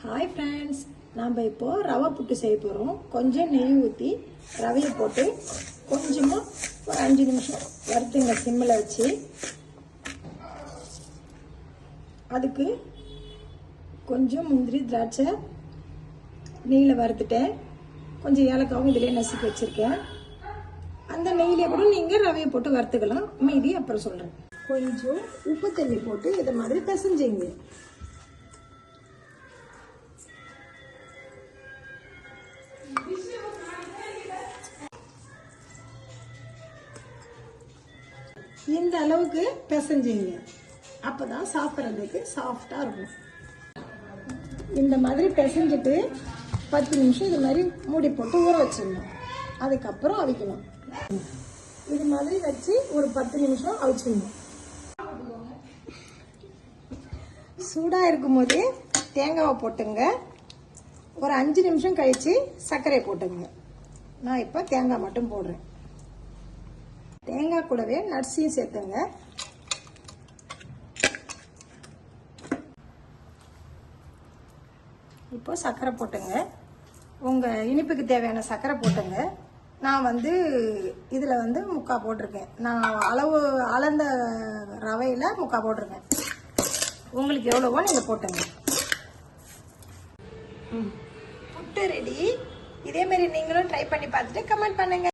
Hi friends, நாம் இப்போது ரவை புட்டு செய்ய போகிறோம். கொஞ்சம் நெய் ஊற்றி ரவையை போட்டு கொஞ்சமாக ஒரு 5 நிமிஷம் வறுத்துங்க சிம்மில் வச்சு. அதுக்கு கொஞ்சம் முந்திரி திராட்சை நெய்யில் வறுத்துட்டேன். கொஞ்சம் ஏலக்காவும் இதிலே நசுக்கி வச்சுருக்கேன். அந்த நெய்யிலே கூட நீங்கள் ரவையை போட்டு வறுத்துக்கலாம். மீதி அப்புறம் சொல்கிறேன். கொஞ்சம் உப்பு தண்ணி போட்டு இதை மாதிரி பிசைஞ்சிங்க. இந்த அளவுக்கு பிசைஞ்சிங்க. அப்போதான் சாப்பிட்றதுக்கு சாஃப்டாக இருக்கும். இந்த மாதிரி பிசைஞ்சிட்டு 10 நிமிஷம் இது மாதிரி மூடி போட்டு ஊற வச்சிடணும். அதுக்கப்புறம் அவிக்கணும். இது மாதிரி வச்சு ஒரு 10 நிமிஷம் அவிச்சிடணும். சூடாக இருக்கும் போதே தேங்காவை போட்டுங்க. ஒரு 5 நிமிஷம் கழித்து சர்க்கரையை போட்டுங்க. நான் இப்போ தேங்காய் மட்டும் போடுறேன். தேங்காய் கூடவே நட்ஸையும் சேர்த்துங்க. இப்போ சர்க்கரை போட்டுங்க. உங்கள் இனிப்புக்கு தேவையான சர்க்கரை போட்டுங்க. நான் இதில் 3/4 போட்டிருக்கேன். நான் அளந்த ரவையில் 3/4 போட்டிருக்கேன். உங்களுக்கு எவ்வளவோ நீங்கள் போட்டுங்க. புட்டு ரெடி. இதேமாரி நீங்களும் ட்ரை பண்ணி பார்த்துட்டு கமெண்ட் பண்ணுங்கள்.